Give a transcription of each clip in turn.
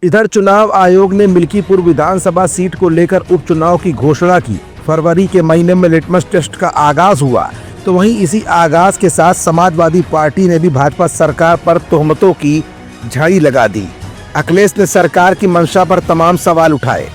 इधर चुनाव आयोग ने मिल्कीपुर विधानसभा सीट को लेकर उपचुनाव की घोषणा की। फरवरी के महीने में लिटमस टेस्ट का आगाज हुआ, तो वहीं इसी आगाज के साथ समाजवादी पार्टी ने भी भाजपा सरकार पर तोहमतों की झाड़ी लगा दी। अखिलेश ने सरकार की मंशा पर तमाम सवाल उठाए।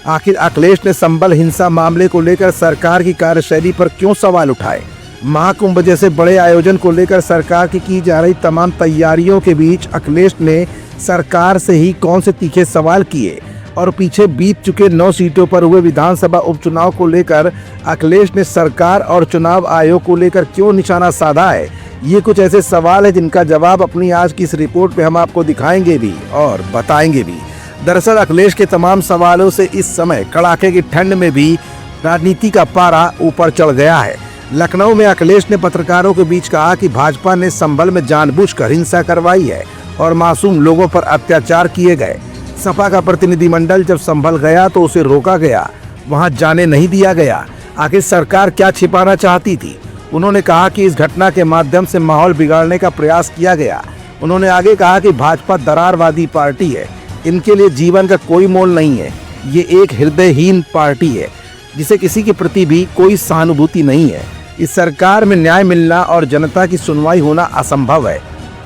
आखिर अखिलेश ने संभल हिंसा मामले को लेकर सरकार की कार्यशैली पर क्यों सवाल उठाए? महाकुंभ जैसे बड़े आयोजन को लेकर सरकार की जा रही तमाम तैयारियों के बीच अखिलेश ने सरकार से ही कौन से तीखे सवाल किए? और पीछे बीत चुके 9 सीटों पर हुए विधानसभा उपचुनाव को लेकर अखिलेश ने सरकार और चुनाव आयोग को लेकर क्यों निशाना साधा है? ये कुछ ऐसे सवाल है जिनका जवाब अपनी आज की इस रिपोर्ट में हम आपको दिखाएंगे भी और बताएंगे भी। दरअसल अखिलेश के तमाम सवालों से इस समय कड़ाके की ठंड में भी राजनीति का पारा ऊपर चढ़ गया है। लखनऊ में अखिलेश ने पत्रकारों के बीच कहा कि भाजपा ने संभल में जानबूझकर हिंसा करवाई है और मासूम लोगों पर अत्याचार किए गए। सपा का प्रतिनिधिमंडल जब संभल गया तो उसे रोका गया, वहां जाने नहीं दिया गया। आखिर सरकार क्या छिपाना चाहती थी? उन्होंने कहा कि इस घटना के माध्यम से माहौल बिगाड़ने का प्रयास किया गया। उन्होंने आगे कहा कि भाजपा दरारवादी पार्टी है, इनके लिए जीवन का कोई मोल नहीं है। ये एक हृदयहीन पार्टी है जिसे किसी के प्रति भी कोई सहानुभूति नहीं है। इस सरकार में न्याय मिलना और जनता की सुनवाई होना असंभव है।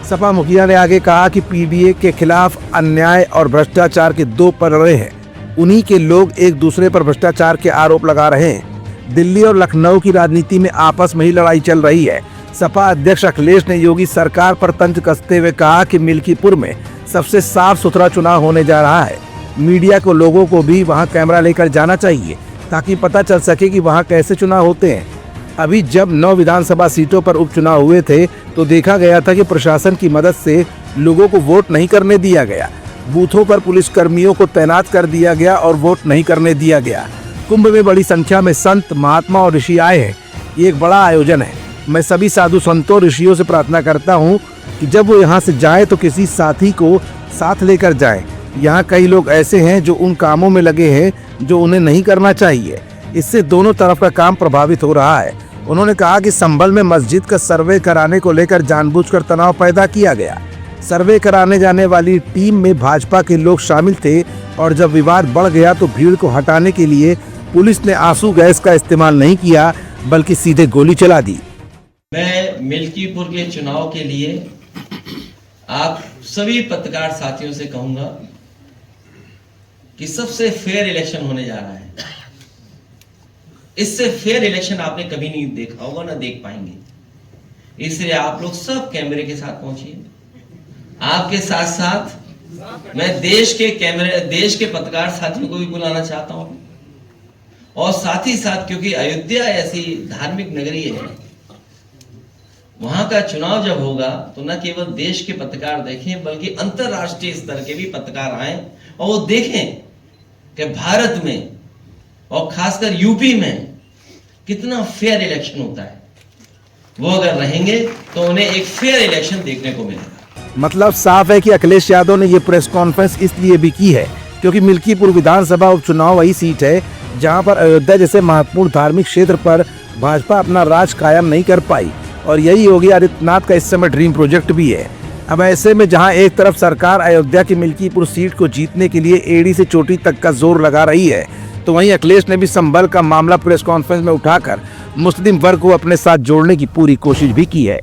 सपा मुखिया ने आगे कहा कि पीडीए के खिलाफ अन्याय और भ्रष्टाचार के 2 पलड़े हैं। उन्हीं के लोग एक दूसरे पर भ्रष्टाचार के आरोप लगा रहे हैं। दिल्ली और लखनऊ की राजनीति में आपस में ही लड़ाई चल रही है। सपा अध्यक्ष अखिलेश ने योगी सरकार पर तंज कसते हुए कहा कि मिल्कीपुर में सबसे साफ सुथरा चुनाव होने जा रहा है। मीडिया को लोगों को भी वहां कैमरा लेकर जाना चाहिए ताकि पता चल सके कि वहां कैसे चुनाव होते हैं। अभी जब 9 विधानसभा सीटों पर उपचुनाव हुए थे तो देखा गया था कि प्रशासन की मदद से लोगों को वोट नहीं करने दिया गया। बूथों पर पुलिस कर्मियों को तैनात कर दिया गया और वोट नहीं करने दिया गया। कुंभ में बड़ी संख्या में संत, महात्मा और ऋषि आए हैं। ये एक बड़ा आयोजन है। मैं सभी साधु संतों, ऋषियों से प्रार्थना करता हूँ कि जब वो यहाँ से जाए तो किसी साथी को साथ लेकर जाएं। यहाँ कई लोग ऐसे हैं जो उन कामों में लगे हैं जो उन्हें नहीं करना चाहिए। इससे दोनों तरफ का काम प्रभावित हो रहा है। उन्होंने कहा कि संभल में मस्जिद का सर्वे कराने को लेकर जानबूझकर तनाव पैदा किया गया। सर्वे कराने जाने वाली टीम में भाजपा के लोग शामिल थे और जब विवाद बढ़ गया तो भीड़ को हटाने के लिए पुलिस ने आंसू गैस का इस्तेमाल नहीं किया बल्कि सीधे गोली चला दी। मैं मिल्कीपुर के चुनाव के लिए आप सभी पत्रकार साथियों से कहूंगा कि सबसे फेयर इलेक्शन होने जा रहा है। इससे फेयर इलेक्शन आपने कभी नहीं देखा होगा, ना देख पाएंगे। इसलिए आप लोग सब कैमरे के साथ पहुंचिए। आपके साथ साथ मैं देश के पत्रकार साथियों को भी बुलाना चाहता हूं और साथ ही साथ क्योंकि अयोध्या ऐसी धार्मिक नगरी है, वहां का चुनाव जब होगा तो न केवल देश के पत्रकार देखें बल्कि अंतरराष्ट्रीय स्तर के भी पत्रकार आए और वो देखें कि भारत में और खासकर यूपी में कितना फेयर इलेक्शन होता है। वो अगर रहेंगे तो उन्हें एक फेयर इलेक्शन देखने को मिलेगा। मतलब साफ है कि अखिलेश यादव ने ये प्रेस कॉन्फ्रेंस इसलिए भी की है क्योंकि मिल्कीपुर विधानसभा उपचुनाव वही सीट है जहां पर अयोध्या जैसे महत्वपूर्ण धार्मिक क्षेत्र पर भाजपा अपना राज कायम नहीं कर पाई और यही योगी आदित्यनाथ का इस समय ड्रीम प्रोजेक्ट भी है। अब ऐसे में जहां एक तरफ सरकार अयोध्या की मिल्कीपुर सीट को जीतने के लिए एड़ी से चोटी तक का जोर लगा रही है, तो वहीं अखिलेश ने भी संभल का मामला प्रेस कॉन्फ्रेंस में उठाकर मुस्लिम वर्ग को अपने साथ जोड़ने की पूरी कोशिश भी की है।